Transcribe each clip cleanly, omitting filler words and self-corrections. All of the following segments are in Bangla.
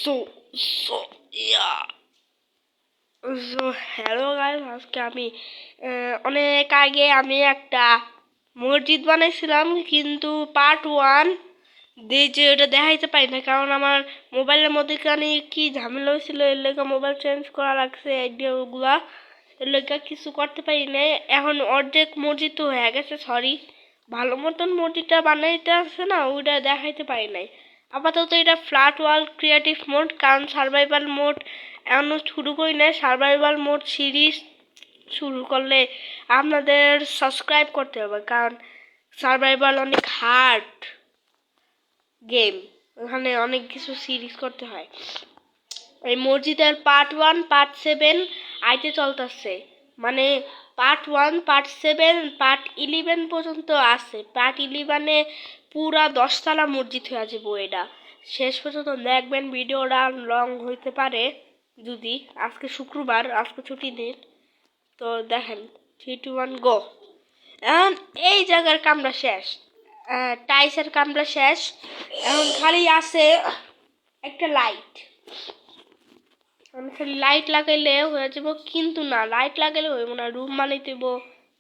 So so yeah so hello guys, আজকে আমি অনেক আগে আমি একটা মসজিদ বানাইছিলাম, কিন্তু পার্ট ওয়ান যে ওটা দেখাইতে পারি না, কারণ আমার মোবাইলের মধ্যে কি ঝামেলা হয়েছিল। এর লেগে মোবাইল চেঞ্জ করা লাগছে, আইডিয়াগুলা এর লেগে কিছু করতে পারি না। এখন অর্ধেক মসজিদ তো হয়ে গেছে, সরি। ভালো মতন মসজিদটা বানাইতে আসছে না, ওইটা দেখাইতে পারি নাই। আপাতত এটা ফ্ল্যাট ওয়ার্ল্ড ক্রিয়েটিভ মোড, কারণ সার্ভাইভাল মোড এখনও শুরু করি নাই। সার্ভাইভাল মোড সিরিজ শুরু করলে আপনাদের সাবস্ক্রাইব করতে হবে, কারণ সার্ভাইভাল অনেক হার্ড গেম, ওখানে অনেক কিছু সিরিজ করতে হয়। এই মসজিদের পার্ট ওয়ান পার্ট 7 আইতে চলতেছে, মানে পার্ট ওয়ান পার্ট 7 পার্ট 11 পর্যন্ত আছে। পার্ট 11-এ পুরা 10তলা মসজিদ হয়ে যাবো। এটা শেষ পর্যন্ত দেখবেন। ভিডিওটা লং হইতে পারে, যদি আজকে শুক্রবার, আজকে ছুটি দিন, তো দেখেন। 3 2 1 গো। এখন এই জায়গার কামটা শেষ, টাইসের কামটা শেষ। এখন খালি আছে একটা লাইট। আমি খালি লাইট লাগাইলে হয়ে যাব, কিন্তু না, লাইট লাগাইলে হইব না। রুম বানাইতে হইব,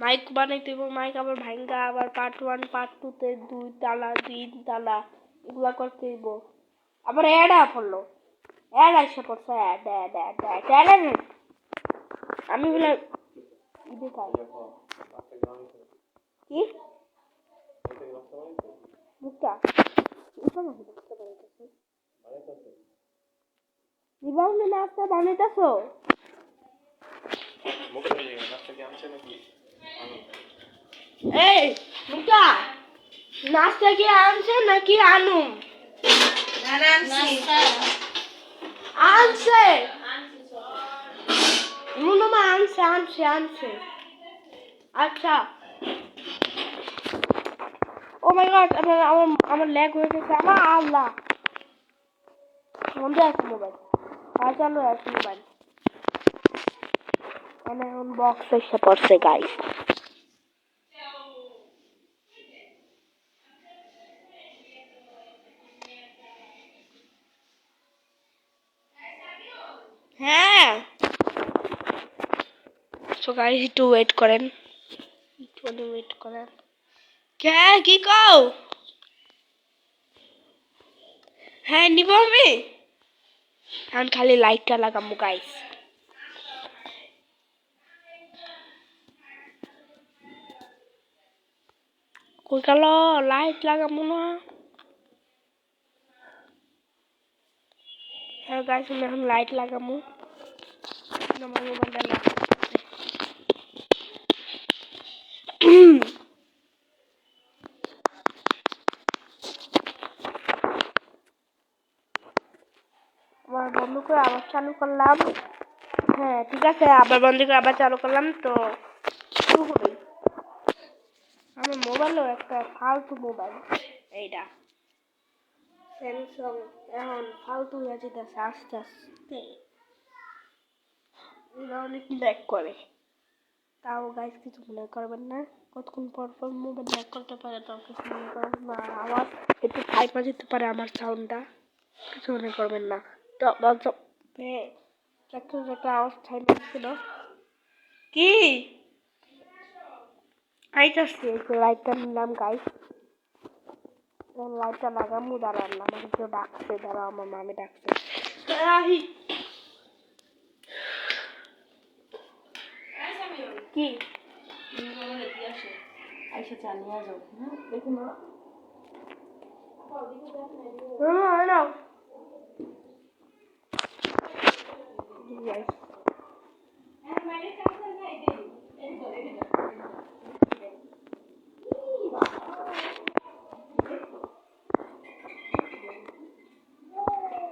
মাইক বানাইতে হইব, মাইক আবার ভাঙ্গা, আবার পার্ট ওয়ান পার্ট 2-তে 2 তালা 3 তালা এগুলা করতে হইব। আবার অ্যাড পড়লো, অ্যাড আসে পড়ছে, অ্যাড আমি বলে কি মুখটা রিবাউন্ডে নাস্তা বানাইতেছো? এই মুখটা নাস্তা কি আনছে নাকি আনুম? আনছে মুনুমা, আনছে আনছে আনছে। আচ্ছা, ও মাই গড, আমার ল্যাগ হয়ে গেছে। আমার আল্লাহ, বন্ধ আছে মোবাইল, চালু আছে মোবাইল। মানে এখন বক্স এসে পড়ছে গাইস। হ্যাঁ, সো গাইস একটু ওয়েট করেন, একটু ওয়েট করেন। কে কি কও? হ্যাঁ নিব আমি। এখন খালি লাইটটা লাগাবো গাইস। কই গেল? লাইট লাগাবো না। হ্যাঁ গাইস, আমি এখন লাইট লাগাবো। আমার মোবাইলটা লাগাবো। আবার বন্ধ করে আবার চালু করলাম। হ্যাঁ ঠিক আছে, আবার বন্ধ করে আবার চালু করলাম। তো শুরু করি। আমার মোবাইলও একটা ফালতু মোবাইল, এইটা স্যামসাং। এখন ফালতু হয়ে যেতেছে আস্তে আস্তে, অনেক ল্যাগ করে। তাও গাইস কিছু মনে করবেন না, কতক্ষণ পর পর মোবাইল ল্যাগ করতে পারে, তাও কিছু মনে করবেন না। আওয়াজ একটু ফাইপা যেতে পারে আমার সাউন্ডটা, কিছু মনে করবেন না। তো একটা আওয়াজ ফাইপা ছিল কি আইতাছে। লাইটটা নিলাম গাইস, লাইটটা লাগামু। দাঁড়ান, আমাকে কেউ ডাকছে, দাঁড়া, আমার মামি ডাকছে। কি আইসা চা নিয়ে যাও। দেখুন না,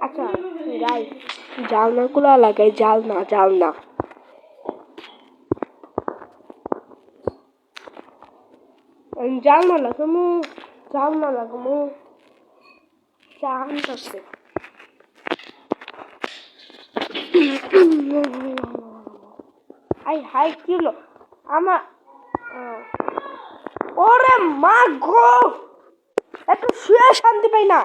আচ্ছা গাইস, জালনাগুলো লাগাই। জালনা জালনা জালনা লাগামু, জালনা লাগামু। চা আনতেছে। আই হাই কি হলো আমার? ওরে মা গো, এত শুয়ে শান্তি পাই না।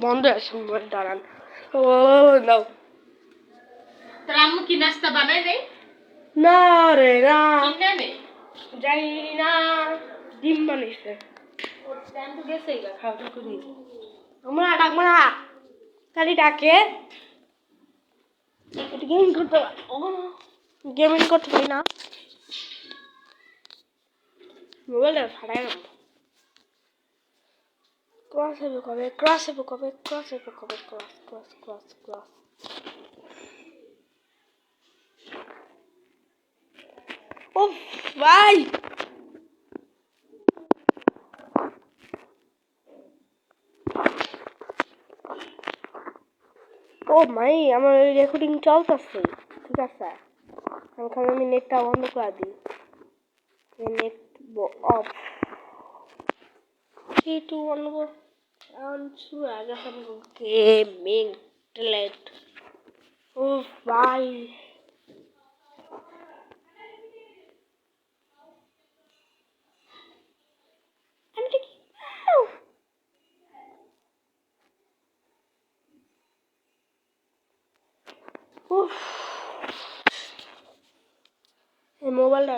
বন্ধ আছে দাঁড়ান। ও নাও তোর আম্মু কি নাস্তা বানাই দেয়? না রে না, কিনে নে। যাই না, ডিম বানিয়েছে। ওর টাইম তো গেছে গা। আমরা ডাকবো না, খালি ডাকে গেমিং করতে পারি। গেমিং করতে পারি না, মোবাইলটা ফাটাই না। ক্রস হবে কবে, ক্রস হবে কবে, ক্রস হবে কবে, ক্রস ক্রস ক্রস ক্রস। ও ভাই ও মাই, আমার রেকর্ডিং চলতেছে। ঠিক আছে, আমি নেটটা বন্ধ করে দিই। Net off. 3 2 1 go on to gaming delete. ও ভাই আমি ঠিক উফ, এই মোবাইলটা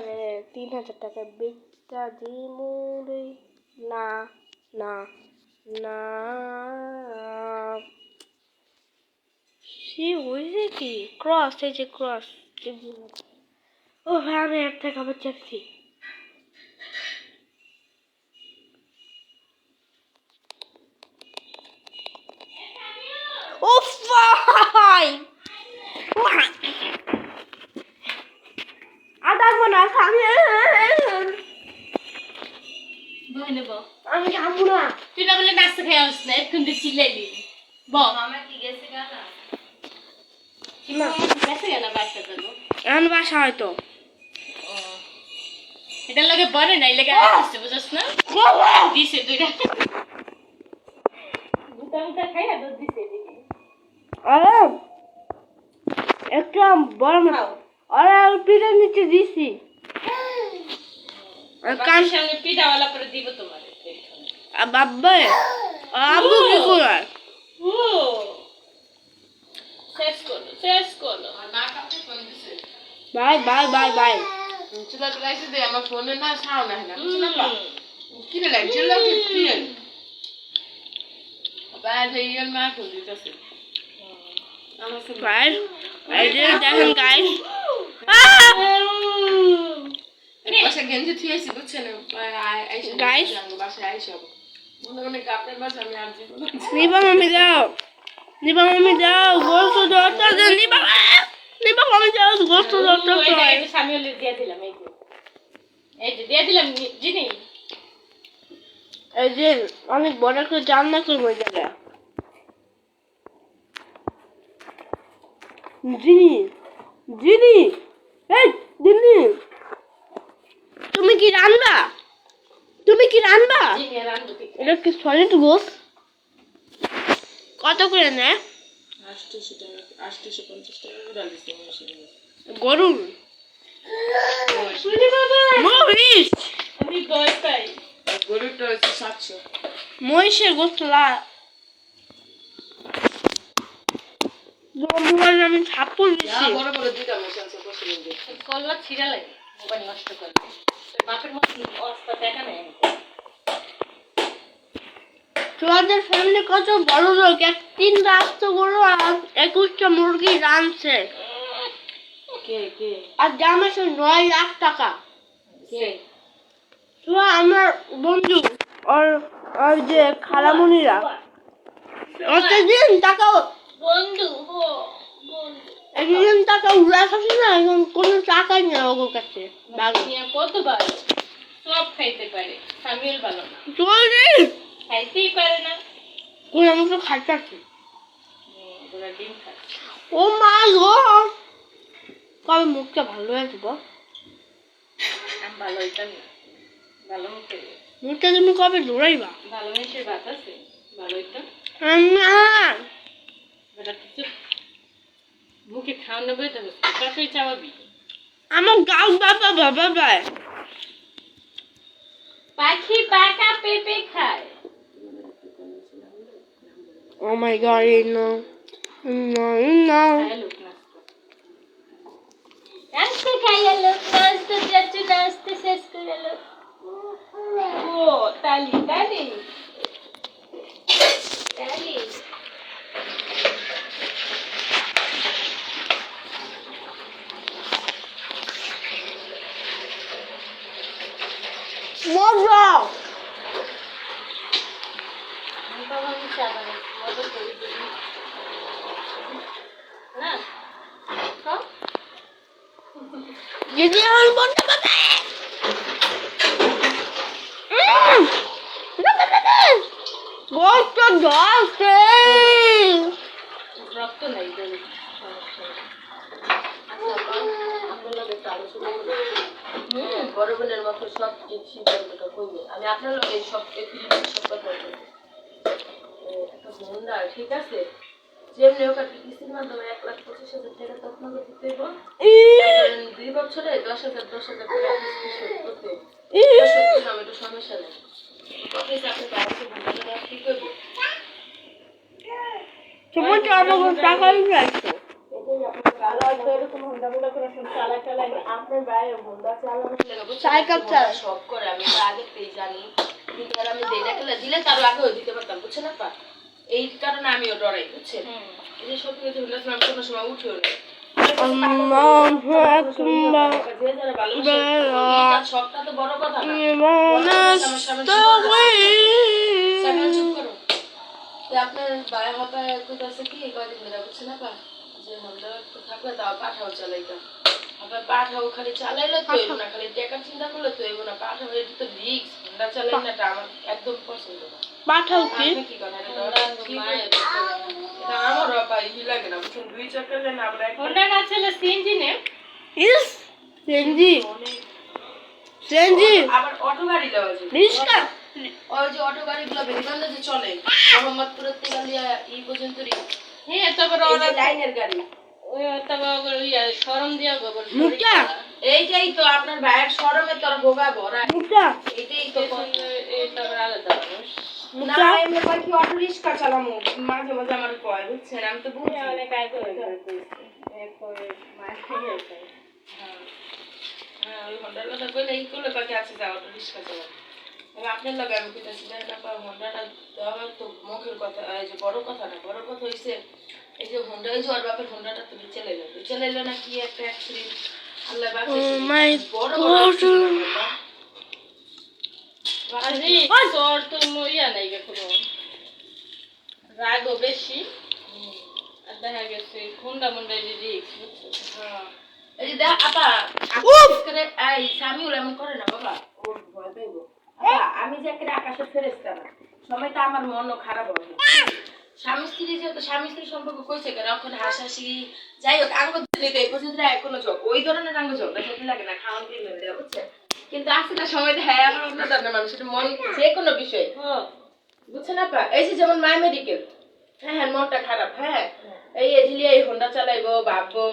3000 টাকা বেচটা দিমু রে। না না না, সে হয়েছে কি ক্রস, এই যে ক্রস। ও ভাই আমি একটা খাবার চাচ্ছি। ও ভাই আদার না আমি বই নেব। আমি খাবো না। তুই না বলে নাস্তা খেয়ে আসছ না, এখন দিয়ে চিল্লাইলি। বল আমার কি গেছে গানা? না গেছে গানা বাসা যাবো। এখন বাসা হয়তো এটার লাগে বলে নাই লেগে আসছে, বুঝছ না? দিছে দুইটা দুটা মুটা খাইয়া দুধ দিছে দিদি। আরে একটা বড় না, আরে পিঠা নিচে দিছি। কার সামনে পিঠাওয়ালা করে দিব তোমার। বাবা আবু কি করে? ও শেষ করো, শেষ করো। আর না কাপড় ফোন দিছে। Bye bye bye bye. চুলা চলাইছে দে আমার ফোনে না সাউন্ড আসে না। চুলা পা কি রে লাগ চুলা কি রে? বাইরে ইয়ার মা ফোন দিতেছে। গাইস এই যে দেখেন গাইস, বাসা গেঞ্জি থুয়েছি বুঝছেন? গাইস বাসায় আইসা মনে মনে আপনার বাসা আমি আর জীবন নিবা মামি দাও, নিবা মামি দাও, গোস্ত দরটা দেন। নিবা মামি দাও, গোস্ত দরটা চাই। আমি দিয়ে দিলাম, এই যে দিয়ে দিলাম জিনি। এই যে অনেক বড় করে রান্না করবো এই জায়গায়। জিনি জিনি, এই জিনি তুমি কি রান্না, তুমি কি রান্না? জিনি রান্না ঠিক এটা কি সলিড গোস্ত? কত করে নেয়? 850 টাকা, 850 টাকা করে দিছি গরুর মহিষ, আমি ভয় পাই। গরুটা হচ্ছে 700। মহিষের গোস্ত মোবাইল আমি ছাপ্পর দিচ্ছি। বড় বড় দুইটা মশলা আছে পছন্দ দিয়ে কল্লা ছিড়া লাগে মোবাইল নষ্ট করলে। বাপের মতো অবস্থা দেখা নেই। তোমাদের ফ্যামিলি কত বড় লোক, 3টা আস্ত গরু আর 21টা মুরগি রাঁধছে। কে কে আর দাম আছে 9 লাখ টাকা। কে? তো আমার বন্ধু আর আর যে খালামণিরা অতদিন টাকা বন্ধু হো বন্ধু একদিন টাকা উড়ে খাচ্ছি না, এখন কোনো টাকাই নেই ওর কাছে। বাগনিয়া কত ভালো, সব খাইতে পারে। সামিল ভালো না, চলে খাইতেই পারে না। কোন আমি তো খাচ্ছি। ওরা ডিম খায়। ও মা গো, কবে মুখটা ভালো হয়ে যাবো? আমি ভালো হইতাম না, ভালো মুখে মুখটা তুমি কবে দৌড়াইবা? ভালো মিশে ভাত আছে, ভালো হইতাম। না বেটা কিছু মুখে খাওয়ানো বইতে হচ্ছে, তাকেই চাওয়াবি। আমার গাল বাবা বাবা ভাই পাখি পাকা পেঁপে খায়। Oh my god, no. No, no. খাইয়া লোক নাচতে খাইয়া লোক নাচতে যাচ্ছে নাচতে শেষ করে লোক ও তালি তালি তালি মজা না দিদি আমার বন্ধু পাবে বলতো দশে রক্ত নাই বড় বোনের মতো সব সিদ্ধান্তটা করবে আমি আপনার লোক এই সব সব কথা একটা বোনরা ঠিক আছে যেমনি হোক আর কি কিস্তির মাধ্যমে 1,25,000 টাকা তখন করতে দেবো 2 বছরে 10,000 করে কিস্তি শোধ করতে আমি একটু সমস্যা নেই অফিস আপনি বাড়িতে বুঝতে ঠিক করবো তোমার তো আমার টাকা লাগতো সাইকেল চালায় সব করে আমি তো আগে থেকে জানি কিন্তু আর আমি দেই না খেলে দিলে তার আগেও দিতে পারতাম বুঝছেন আপা এই কারণে আমিও ডরাই বুঝছেন এই যে সব কিছু হলে আমি কোনো সময় উঠেও না সবটা তো বড় কথা না আপনার বায়া হাপা কইতাছে কি কয়দিন ধরে বুঝছেন আপা যে মনটা একটু থাকলে তাও পাঠাও চালাইতাম আবার পাঠাও খালি চালাইলে তো হইব না খালি টাকা চিন্তা করলে তো হইব না পাঠাও এটা তো রিস্ক আমরা চালাই না এটা আমার একদম পছন্দ না পাঠাও কি কি করেন এটা আমার পাই হি লাগে না বুঝছেন 2 চক্কর না আমরা হোন্ডা না চলে সিএনজি নে ইস সেনজি আবার অটো গাড়ি দেওয়া যায় রিস্কা ওই যে অটো গাড়িগুলো বেরিবান্ধে যে চলে মোহাম্মদপুরের থেকে লিয়া এই পর্যন্তই হ্যাঁ তারপর ওরা লাইনের গাড়ি ওই তারপর ওই শরম দিয়া গোবর মুক্তা এইটাই তো আপনার ভাইয়ের শরমে তোর ভোগা ভরা মুক্তা এইটাই তো এই তারপর আলাদা না এমনি কয় কি অটো রিক্সা চালামু মাঝে মাঝে আমার কয় বুঝছেন আমি তো বুঝি অনেক আয় করে এরপরে মাঝে হ্যাঁ ওই হন্ডার কথা কইলে এই করলে বাকি আছে যা অটো রিক্সা চালাম আপনার লগে আমি কইতাছি না হন্ডাটা দেওয়া তো মুখের কথা এই যে বড় কথা না বড় কথা হইছে এই যে হন্ডা এই যে ওর বাপের হন্ডাটা তুমি চালাইলো না কি একটা অ্যাক্সিডেন্ট আল্লাহ বাঁচাইছে বড় আরে তোর তো মইয়া নাই কোনো রাগও বেশি আর দেখা গেছে খুন্ডা মুন্ডা রিক্স হ্যাঁ এই যে দেখ আপা করে এই সামিউল এমন করে না বাবা ও ভয় পাইবো আমি যে একটা আকাশের ফেরেশতা না সময় তো আমার মনও খারাপ হবে স্বামী স্ত্রী যেহেতু স্বামী স্ত্রীর সম্পর্ক কইছে কেন ওখানে হাসাহাসি যাই হোক আঙ্গ দিতে এই পর্যন্ত এখনো যোগ ওই ধরনের আঙ্গ যোগ সেটা লাগে না খাওয়ান দিলে দেওয়া বুঝছে কিন্তু আজকে সময় হ্যাঁ আমার অন্য ধরনের মানুষের মন যে কোনো বিষয় বুঝছেন আপা এই যে যেমন মাই মেডিকেল হ্যাঁ হ্যাঁ মনটা খারাপ হ্যাঁ এই এজিলিয়া এই হোন্ডা চালাইবো ভাববো